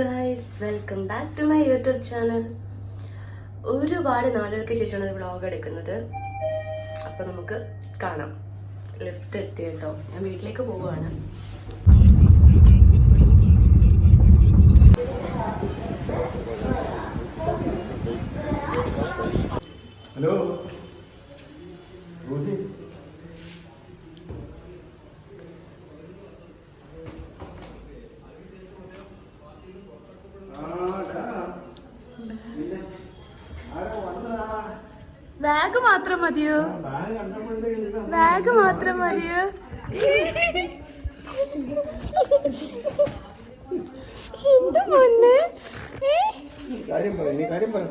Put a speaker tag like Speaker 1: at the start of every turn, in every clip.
Speaker 1: Guys, welcome back to my YouTube channel. ഒരുപാട് നാളുകൾക്ക് ശേഷമാണ് ഒരു വ്ളോഗ് എടുക്കുന്നത്. അപ്പോൾ നമുക്ക് കാണാം. ലിഫ്റ്റ് എത്തി കേട്ടോ. ഞാൻ വീട്ടിലേക്ക് പോവുകയാണ്.
Speaker 2: ഹലോ
Speaker 1: ബാഗ് മാത്രം മതിയോ? ബാഗ് മാത്രം മതിയോ? എന്ത് മോനെ?
Speaker 2: കാര്യം പറ.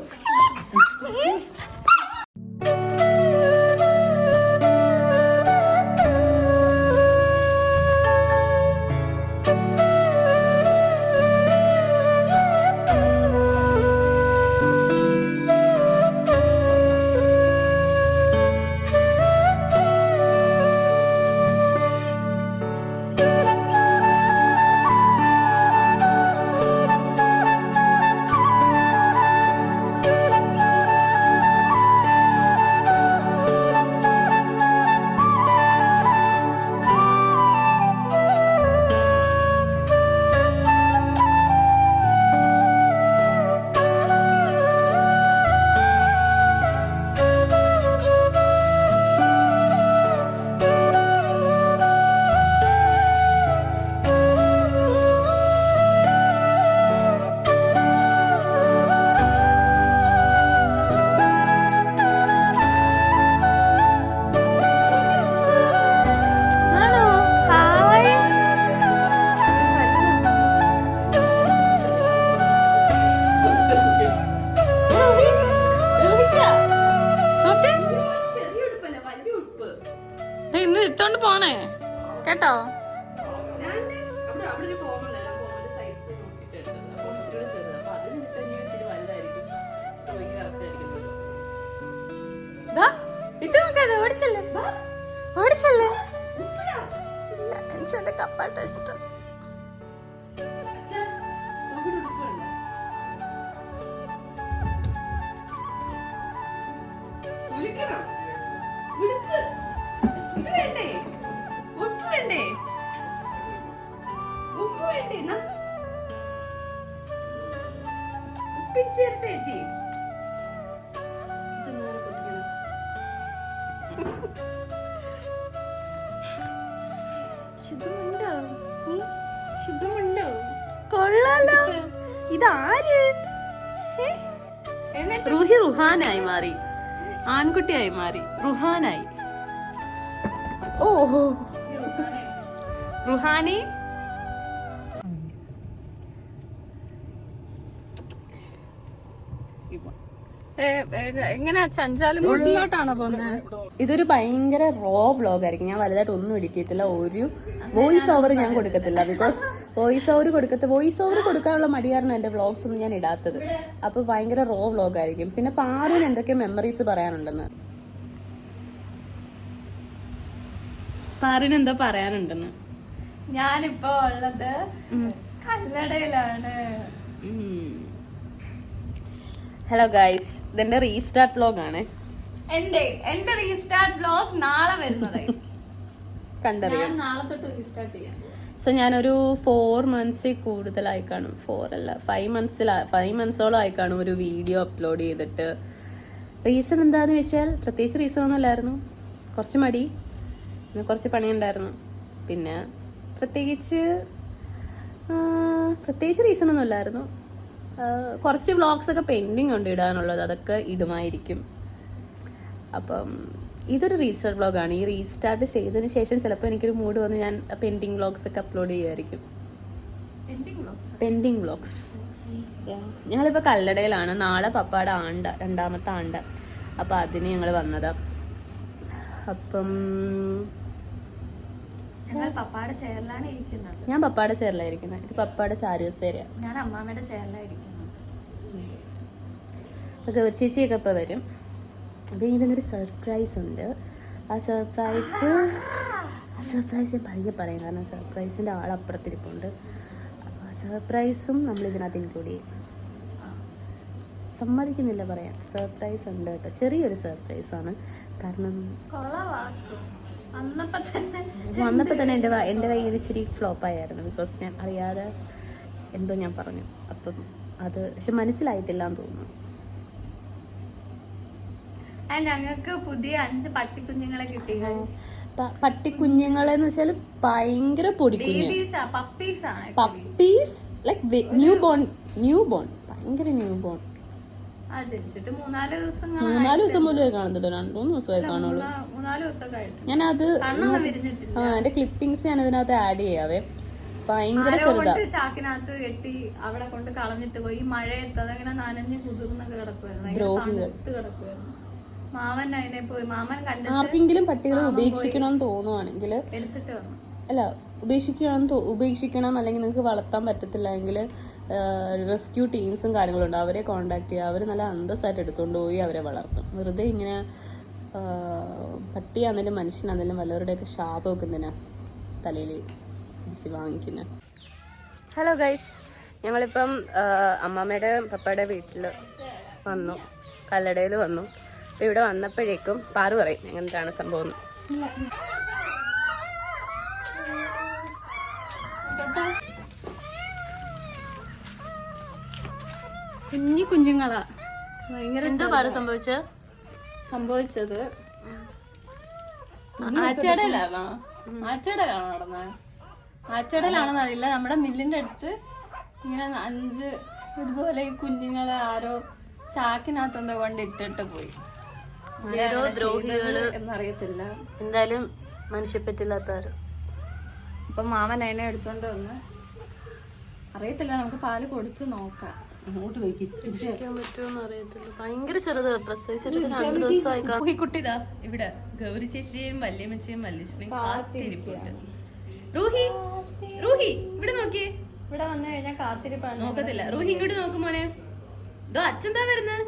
Speaker 1: ഇന്ന് ഇട്ടോണ്ട് പോണേ കേട്ടോ. എന്റെ കപ്പാട്ട ഇഷ്ടം. ശുദ്ധമുണ്ടോ? കൊള്ളാലോ. ഇതാര്? റൂഹി റുഹാനായി മാറി, ആൺകുട്ടിയായി മാറി, റുഹാനായി. ഓഹോ റുഹാനി. എങ്ങനെയാ ചഞ്ചാലും വീട്ടിലോട്ടാണോ പോകുന്നത്? ഇതൊരു ഭയങ്കര റോ വ്ലോഗ് ആയിരിക്കും. ഞാൻ വലുതായിട്ട് ഒന്നും എഡിറ്റ് ചെയ്യത്തില്ല. ഒരു വോയിസ് ഓവർ ഞാൻ കൊടുക്കത്തില്ല. ബിക്കോസ് വോയിസ് ഓവർ കൊടുക്കാനുള്ള മടിയായിരുന്നു എന്റെ വ്ലോഗ്സ് ഒന്നും ഞാൻ ഇടാത്തത്. അപ്പൊ ഭയങ്കര റോ വ്ലോഗ് ആയിരിക്കും. പിന്നെ പാറുവിന് എന്തൊക്കെ മെമ്മറീസ് പറയാനുണ്ടെന്ന്, പാറുവിന് എന്താ പറയാനുണ്ടെന്ന്.
Speaker 3: ഞാനിപ്പോ ഉള്ളത് കല്ലടയിലാണ്.
Speaker 1: ഹലോ ഗൈസ്, ഇതെന്റെ റീസ്റ്റാർട്ട് വ്ലോഗ് ആണ്.
Speaker 3: എന്റെ റീസ്റ്റാർട്ട് വ്ലോഗ് നാളെ വരുന്നത്.
Speaker 1: കണ്ടറിയാം.
Speaker 3: നാളെ തൊട്ട് റീസ്റ്റാർട്ട് ചെയ്യാം.
Speaker 1: സോ ഞാനൊരു 4 months കൂടുതലായി കാണും. 5 months ആയി കാണും ഒരു വീഡിയോ അപ്ലോഡ് ചെയ്തിട്ട്. റീസൺ എന്താന്ന് വെച്ചാൽ പ്രത്യേകിച്ച് റീസൺ ഒന്നും ഇല്ലായിരുന്നു. കുറച്ച് മടി, പിന്നെ കുറച്ച് പണിയുണ്ടായിരുന്നു. പിന്നെ പ്രത്യേകിച്ച് റീസൺ ഒന്നും ഇല്ലായിരുന്നു. കുറച്ച് വ്ളോഗ്സ് ഒക്കെ പെൻഡിങ് ഉണ്ട് ഇടാനുള്ളത്. അതൊക്കെ ഇടുമായിരിക്കും. അപ്പം ഇതൊരു റീസ്റ്റാർട്ട് വ്ളോഗാണ്. ഈ റീസ്റ്റാർട്ട് ചെയ്തതിന് ശേഷം ചിലപ്പോൾ എനിക്കൊരു മൂഡ് വന്ന് ഞാൻ പെൻഡിങ് വ്ളോഗ്സ് ഒക്കെ അപ്ലോഡ് ചെയ്യുമായിരിക്കും. Pending vlogs. ഞങ്ങളിപ്പോൾ കല്ലടയിലാണ്. നാളെ പപ്പാടെ രണ്ടാമത്തെ ആണ്ട. അപ്പം അതിന് ഞങ്ങൾ വന്നതാ. അപ്പം
Speaker 3: ഞാൻ പപ്പാടെ ചെയറിലാണ് ഇരിക്കുന്നത്.
Speaker 1: ഇത് പപ്പാടെ ചാരിയസേരിയ.
Speaker 3: ഞാൻ അമ്മാമ്മയുടെ ചെയറിലായിരിക്കുന്നത്.
Speaker 1: ചേച്ചിയൊക്കെ ഇപ്പം വരും. അത് ഇതിനൊരു സർപ്രൈസ് ഉണ്ട്. ആ സർപ്രൈസ് ഞാൻ പയ്യെ പറയും, കാരണം സർപ്രൈസിൻ്റെ ആളപ്പുറത്തിരിപ്പുണ്ട്. അപ്പോൾ ആ സർപ്രൈസും നമ്മൾ ഇതിനകത്ത് ഇൻക്ലൂഡ് ചെയ്യും. സമ്മതിക്കുന്നില്ല പറയാൻ, സർപ്രൈസ് ഉണ്ട് കേട്ടോ. ചെറിയൊരു സർപ്രൈസാണ്. കാരണം വന്നപ്പോൾ തന്നെ എൻ്റെ കയ്യിൽ ഇച്ചിരി ഫ്ലോപ്പായിരുന്നു. ബിക്കോസ് ഞാൻ അറിയാതെ എന്തോ ഞാൻ പറഞ്ഞു. അപ്പം അത് പക്ഷെ മനസ്സിലായിട്ടില്ല എന്ന് തോന്നുന്നു.
Speaker 3: ഞങ്ങൾക്ക് പുതിയ 5 പട്ടിക്കുഞ്ഞുങ്ങളെ കിട്ടി.
Speaker 1: പട്ടിക്കുഞ്ഞുങ്ങളെന്ന് വെച്ചാൽ ഭയങ്കര പൊടിക്കുഞ്ഞ്,
Speaker 3: പപ്പീസ്
Speaker 1: ലൈക്ക് ന്യൂ ബോൺ ഭയങ്കര ന്യൂ ബോൺ.
Speaker 3: 3-4 ദിവസം
Speaker 1: 3-4 ദിവസം പോലും കാണുന്നുണ്ട്. 2-3 ദിവസമായി കാണുള്ളൂ.
Speaker 3: 3-4 ദിവസമൊക്കെ
Speaker 1: ഞാനത് എന്റെ ക്ലിപ്പിങ്സ് ഞാൻ ഇതിനകത്ത് ആഡ് ചെയ്യാവേ. ഭയങ്കര ചെറുതാ.
Speaker 3: ചാക്കിനകത്ത് കെട്ടി അവിടെ കൊണ്ട് കളഞ്ഞിട്ട് പോയി. മഴയത്ത് അതങ്ങനെ നനഞ്ഞ് കുതിർന്നൊക്കെ കിടക്കുവായിരുന്നു. കിടക്കുവായിരുന്നു. മാമൻ അതിനെ പോയി മാമൻ കണ്ടിട്ട്
Speaker 1: ആർക്കെങ്കിലും പട്ടികളെ ഉപേക്ഷിക്കണമെന്ന് തോന്നുവാണെങ്കിൽ
Speaker 3: എടുത്തിട്ട് വന്നു.
Speaker 1: അല്ല ഉപേക്ഷിക്കണം അല്ലെങ്കിൽ നിങ്ങൾക്ക് വളർത്താൻ പറ്റത്തില്ല എങ്കിൽ റെസ്ക്യൂ ടീംസും കാര്യങ്ങളുണ്ട്. അവരെ കോണ്ടാക്ട് ചെയ്യുക. അവർ നല്ല അന്തസ്സായിട്ട് എടുത്തുകൊണ്ട് പോയി അവരെ വളർത്തും. വെറുതെ ഇങ്ങനെ പട്ടിയാണെങ്കിലും മനുഷ്യനാണെങ്കിലും വല്ലവരുടെയൊക്കെ ശാപം വെക്കുന്നതിനാ തലയിൽ ഇടിച്ച് വാങ്ങിക്കുന്നത്. ഹലോ ഗൈസ്, ഞങ്ങളിപ്പം അമ്മാമ്മയുടെ പപ്പയുടെ വീട്ടിൽ വന്നു, കല്ലടയിൽ വന്നു. അപ്പം ഇവിടെ വന്നപ്പോഴേക്കും പാറു പറയും എങ്ങനത്താണ് സംഭവം.
Speaker 3: കുഞ്ഞുങ്ങളാ. ഭയങ്കര
Speaker 1: എന്താ പാറു സംഭവിച്ചത്?
Speaker 3: ആറ്റടയിലാണോ നടന്നത്? ആറ്റടയിലാണെന്ന് അറിയില്ല. നമ്മുടെ മില്ലിന്റെ അടുത്ത് ഇങ്ങനെ 5 ഇതുപോലെ ഈ കുഞ്ഞുങ്ങളെ ആരോ ചാക്കിനകത്തൊന്നും കൊണ്ട് ഇട്ടിട്ട് പോയി.
Speaker 1: ഏതോ ദ്രോഹികള്
Speaker 3: എന്നറിയത്തില്ല.
Speaker 1: എന്തായാലും മനുഷ്യപ്പറ്റില്ലാത്തവര്.
Speaker 3: അപ്പൊ മാമൻ അതിനെ എടുത്തോണ്ട് വന്ന് അറിയത്തില്ല. നമുക്ക് പാല് കൊടുത്ത് നോക്കാം. അങ്ങോട്ട്
Speaker 1: പറ്റുമോന്ന് അറിയത്തില്ല. ഭയങ്കര ചെറുത്. പ്രസവിച്ചിട്ട് 2 ദിവസമായി.
Speaker 4: കുട്ടിതാ ഇവിടെ ഗൗരി ചേച്ചിയും വല്യമ്മച്ചയും വല്യച്ഛനെയും കാത്തിരിപ്പുണ്ട്. റൂഹി ഇവിടെ നോക്കിയേ.
Speaker 3: ഇവിടെ വന്നു കഴിഞ്ഞാൽ കാത്തിരിപ്പാണ്.
Speaker 4: നോക്കത്തില്ല. റൂഹി ഇങ്ങോട്ട് നോക്കും മോനെ. ദോ അച്ഛന്താ വരുന്നത്.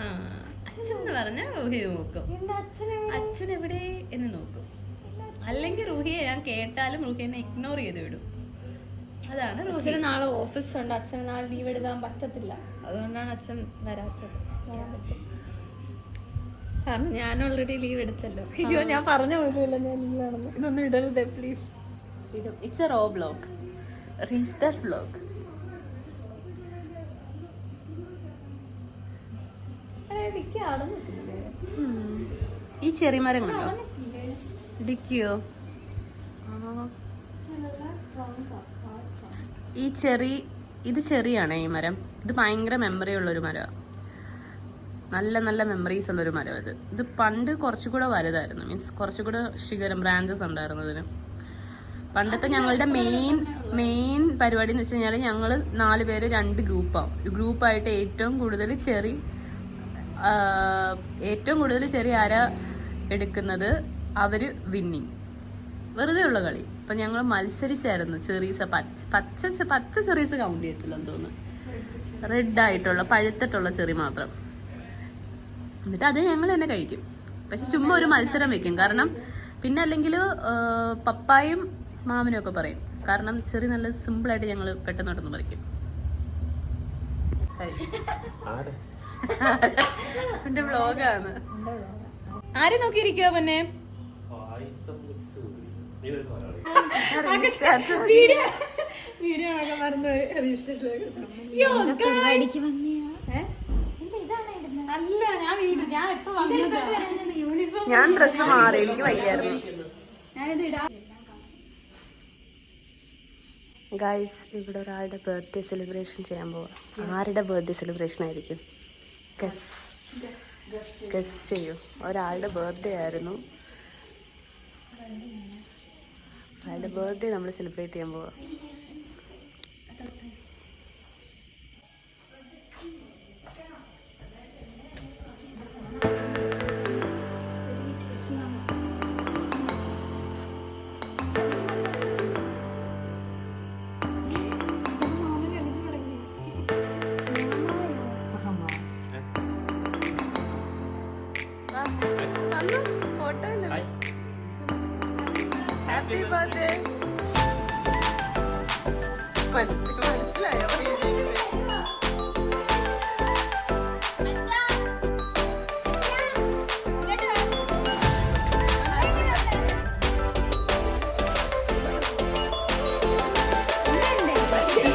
Speaker 4: ആ അച്ഛൻ പറഞ്ഞ റൂഹി നോക്കും. അച്ഛൻ എവിടെ എന്ന് നോക്കും. അല്ലെങ്കിൽ റൂഹിയെ ഞാൻ കേട്ടാലും റൂഹി എന്നെ ഇഗ്നോർ ചെയ്ത് വിടും. അതാണ് റൂഹി.
Speaker 3: നാളെ ഓഫീസ് ഉണ്ട്. അച്ഛന് നാളെ ലീവ് എടുക്കാൻ പറ്റത്തില്ല. അതുകൊണ്ടാണ് അച്ഛൻ വരാത്തത്. കാരണം ഞാൻ ഓൾറെഡി ലീവ് എടുത്തല്ലോ. അയ്യോ, ഞാൻ പറഞ്ഞ പോലുമില്ല ഞാൻ ലീവ് ആണെന്ന്. ഇതൊന്നും ഇടരുത് please.
Speaker 1: It's a raw vlog, restart vlog. ഈ ചെറിമരം കണ്ടോ? ഇടിക്കോ? ഇത് ചെറിയാണ് ഈ മരം. ഇത് ഭയങ്കര മെമ്മറി ഉള്ളൊരു മരമാണ്. നല്ല നല്ല മെമ്മറീസ് ഉള്ളൊരു മരം ഇത് പണ്ട് കുറച്ചുകൂടെ വലുതായിരുന്നു. മീൻസ് കുറച്ചുകൂടെ ശിഖരം ബ്രാഞ്ചസ് ഉണ്ടായിരുന്നു ഇതിന്. പണ്ടത്തെ ഞങ്ങളുടെ മെയിൻ പരിപാടി എന്ന് വെച്ച് കഴിഞ്ഞാൽ ഞങ്ങൾ 4 പേര് 2 ഗ്രൂപ്പായിട്ട് ഏറ്റവും കൂടുതൽ ചെറിയ ആരാ എടുക്കുന്നത് അവര് വിന്നിങ്. വെറുതെ ഉള്ള കളി. അപ്പം ഞങ്ങൾ മത്സരിച്ചായിരുന്നു. ചെറീസ് പച്ച ചെറീസ് കൗണ്ട് ചെയ്യത്തില്ലെന്ന് തോന്നുന്നു. റെഡ് ആയിട്ടുള്ള പഴുത്തിട്ടുള്ള ചെറി മാത്രം. എന്നിട്ട് അത് ഞങ്ങൾ തന്നെ കഴിക്കും. പക്ഷെ ചുമ്മാ ഒരു മത്സരം വെക്കും. കാരണം പിന്നെ അല്ലെങ്കിൽ പപ്പായും മാമനും ഒക്കെ പറയും. കാരണം ചെറി നല്ല സിമ്പിളായിട്ട് ഞങ്ങൾ പെട്ടെന്ന് പറിക്കും. എന്റെ വ്ലോഗാണ്.
Speaker 4: ആരെ നോക്കിയിരിക്കുക പൊന്നെ?
Speaker 1: ഞാൻ ഡ്രസ്സ് മാറി, എനിക്ക് വയ്യായിരുന്നു. ഗൈസ്, ഇവിടെ ഒരാളുടെ ബർത്ത്ഡേ സെലിബ്രേഷൻ ചെയ്യാൻ പോവാം. ആരുടെ ബർത്ത്ഡേ സെലിബ്രേഷൻ ആയിരിക്കും? ഗസ് ചെയ്യൂ. ഒരാളുടെ ബർത്ത്ഡേ ആയിരുന്നു. അയാളുടെ ബർത്ത്ഡേ നമ്മൾ സെലിബ്രേറ്റ് ചെയ്യാൻ പോവാം. Happy birthday.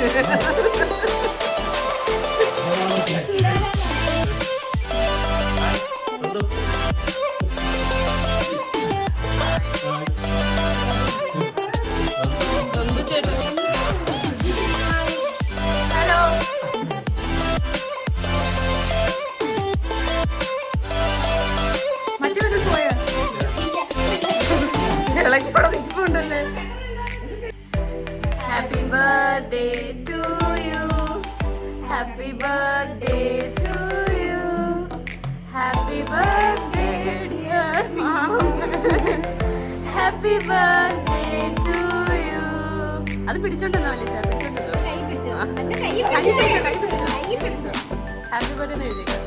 Speaker 1: ഹലോ മറ്റൊരു പോയ ഇളക്കിപ്പടെ നിൽപ്പുണ്ടല്ലേ. Happy birthday to you, happy birthday to you, happy birthday dear ma'am, happy birthday to you. അത് പിടിച്ചോണ്ടെന്നോ അല്ലേ സാർ? ഹാപ്പി ബർത്ത്ഡേ എഴുതിക്കാം.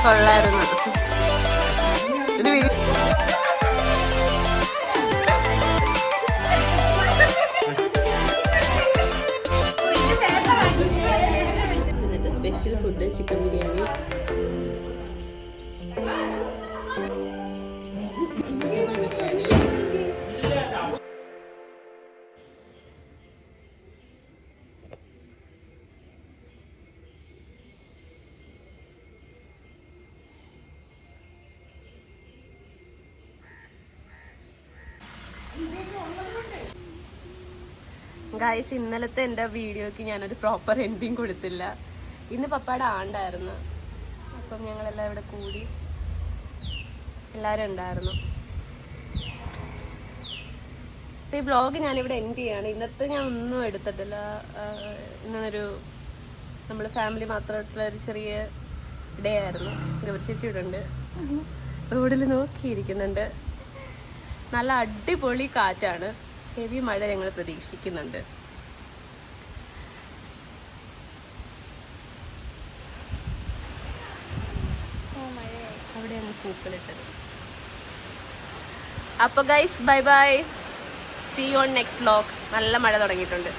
Speaker 1: കൊള്ളായിരുന്നു. എന്നിട്ട് special food chicken biryani. Guys, ഇന്നലത്തെ എൻ്റെ വീഡിയോക്ക് ഞാനൊരു പ്രോപ്പർ എൻഡിങ് കൊടുത്തില്ല. ഇന്ന് പപ്പയുടെ ആണ്ടായിരുന്നു. അപ്പം ഞങ്ങളെല്ലാം ഇവിടെ കൂടി എല്ലാവരും ഉണ്ടായിരുന്നു. അപ്പം ഈ വ്ളോഗ് ഞാനിവിടെ എൻഡ് ചെയ്യാണ്. ഇന്നത്തെ ഞാൻ ഒന്നും എടുത്തിട്ടില്ല. ഇന്നൊരു നമ്മൾ ഫാമിലി മാത്രമായിട്ടുള്ള ഒരു ചെറിയ ഡേ ആയിരുന്നു. ഗൗരിച്ചേച്ചി ഇവിടെ ഉണ്ട്, റോഡിൽ നോക്കിയിരിക്കുന്നുണ്ട്. നല്ല അടിപൊളി കാറ്റാണ്. ഹെവി മഴ ഞങ്ങൾ പ്രതീക്ഷിക്കുന്നുണ്ട്. അവിടെയാണ് പൂക്കളിട്ടത്. അപ്പോൾ guys, bye bye, see you on next vlog. നല്ല മഴ തുടങ്ങിയിട്ടുണ്ട്.